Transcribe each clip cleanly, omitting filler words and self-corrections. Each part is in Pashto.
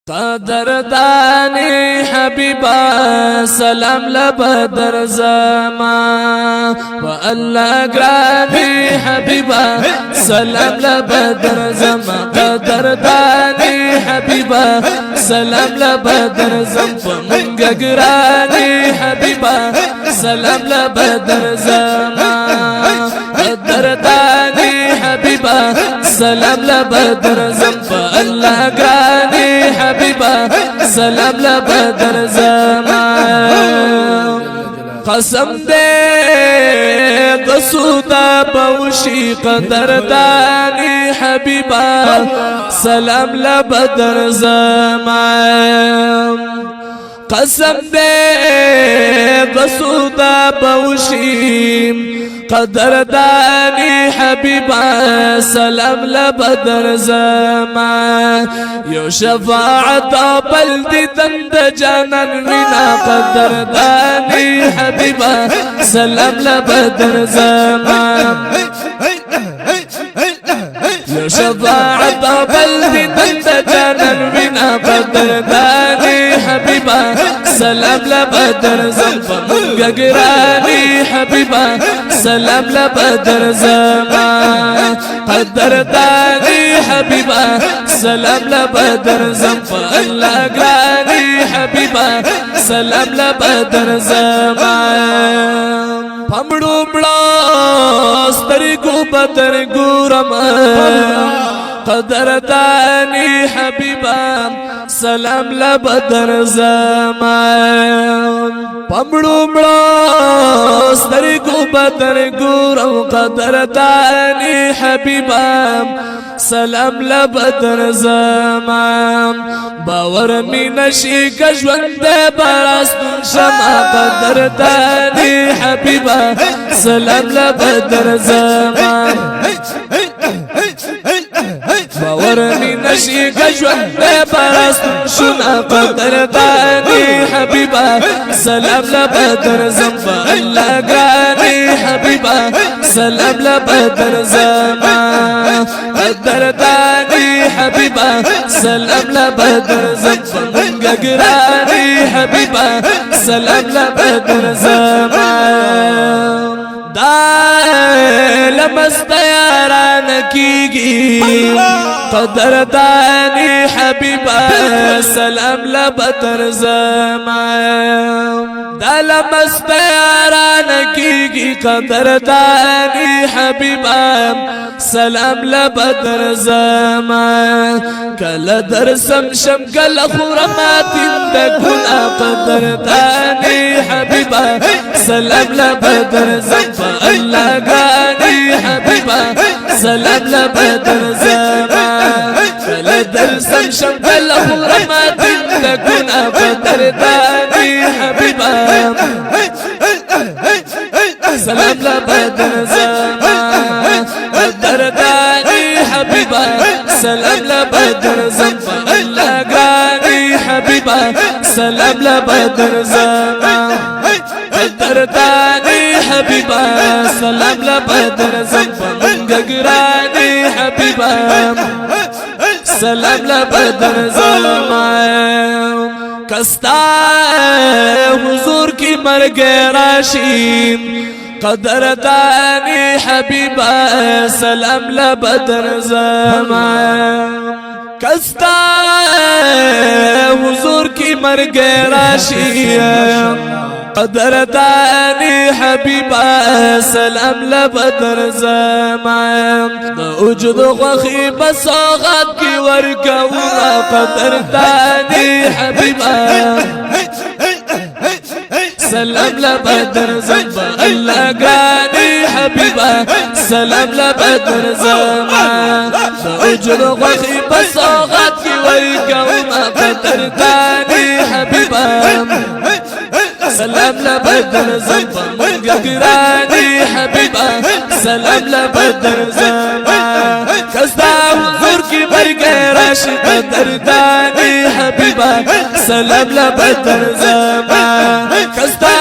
قدردانی حبیبا سلام لبدر زمان و الله گرانی حبیبا سلام لبدر زمان قدردانی حبیبا سلام لبدر زمان گرانی حبیبا سلام لبدر زمان قدردانی حبیبا سلام لبدر زمان الله گرانی حبیبا سلام لبدر زمان قسم دے قصودا بوشی قدردانی حبیبا سلام لبدر زمان قسم دے قصودا بوشی قدردانی حبیبا سلام لبدر زمان یو شفاعت بلدی دند جانن وینا قدردانی حبیبا سلام لبدر زمان یو شفاعت بلدی دند جانن وینا قدردانی حبیبا سلام لبدر زمان گرانی حبیبا سلام لبدر زمان قدردانی حبیبا سلام لبدر زمان الله گرانی حبیبا سلام لبدر زمان پمڑو بڑا سترگو بدر گورم قدردانی حبیبا سلام لبدر زمان پمڑو بڑا سترگو بدر گورم قدردانی حبیبا سلام لبدر زمان باور می نشی کژوند براستون شما قدردانی حبیبا سلام لبدر زمان باور می نشی کژوند براستون شما قدردانی حبیبا سلام لبدر زمان الله گرانی حبیبا سلام لبدر زمان قدردانی حبیبا سلام لبدر زمان گرانی حبیبا سلام لبدر زمان لمست یاران کیگی قدردانی حبیبا سلام لبدر زمان لمست یاران کیگی قدردانی حبیبا سلام لبدر زمان کل درسم شم کل خورماتین دکنا قدردانی حبیبا سلام لبدر زمان الله گانی حبیبا سلام لبدر زمان کل درسم شم کل خورماتین دکنا قدردانی حبیبا سلام لبدر زمان قدردانی حبیبا سلام لبدر زمان الله گرانی حبیبا سلام لبدر زمان قدردانی حبیبا سلام لبدر زمان گرانی حبیبا سلام لبدر زمان کستا حضور کی مرگ راشیم قدردانی حبیبا سلام لبدر زمان کستا حضور کی مرگ راشیم قدردانی حبیبا سلام لبدر زمان وجود خوخی بساغت کی ورکونا قدردانی حبیبا سلام لبدر زمان الله گرانی حبیبا سلام لبدر زمان وجود خوخی بساغت کی ورکونا قدردانی حبیبا سلام لبدر زمان گرانی حبیبا سلام لبدر زمان کستا حضور کی مرگ راشد قدردانی حبیبا سلام لبدر زمان کستا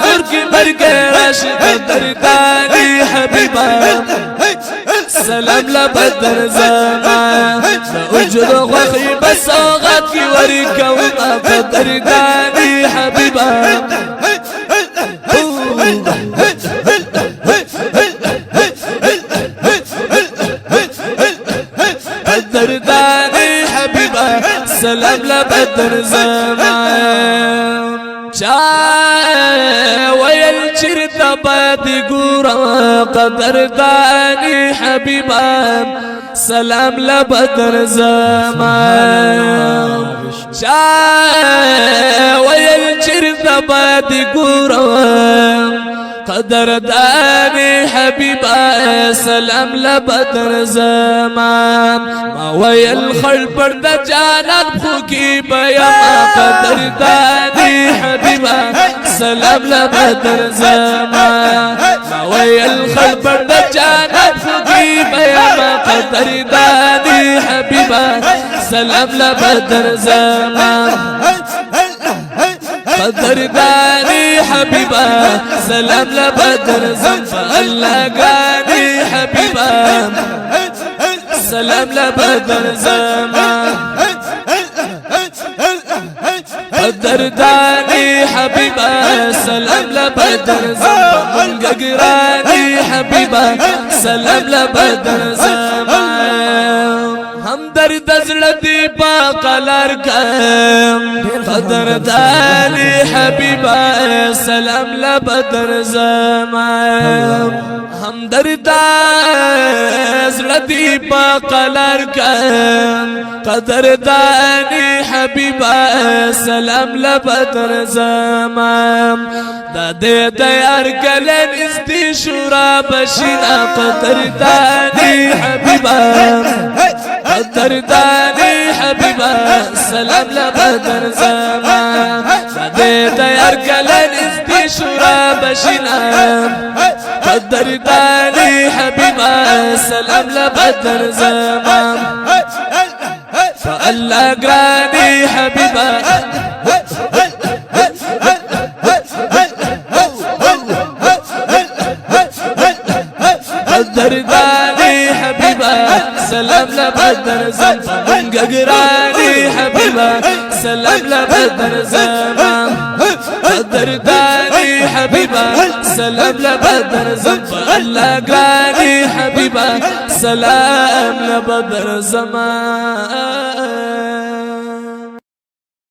حضور کی مرگ راشد قدردانی حبیبا سلام لبدر زمان وجود خوخی بساغت کی ورکوما قدردانی حبیبا قدردانی حبیبا سلام لبدر زمان ويل چرت بادي ګورم قدردانی حبیبا سلام لبدر زمان ويل چرت بادي ګورم قدردانی حبیبا سلام لبدر زمان ما ویل خل پر د جانت خو کی بیما قدردانی حبیبا سلام لبدر زمان ما ویل خل پر د جانت خو کی بیما قدردانی حبیبا سلام لبدر زمان قدردانی حبیبا سلام لبدر زمان الله غانی حبیبا سلام لبدر زمان قدردانی حبیبا سلام لبدر زمان گگرانی حبیبا سلام لبدر زمان هم درد زلدی با قلار کم قدردانی حبیبا سلام لبدر زمان هم درد زلدی با قلار کم قدردانی حبیبا سلام لبدر زمان دادی دیار کلن استی شورا بشینا قدردانی حبیبا قدردانی حبیبا سلام لبدر زمان دادی دیار کلن استی شورا بشینا قدردانی حبیبا سلام لبدر زمان فالله غانی حبیبا قدردانی حبیبا سلام لبدر زمان گگرانی حبیبا سلام لبدر زمان قدردانی حبیبا سلام لبدر زمان الله غانی حبیبا سلام لبدر زمان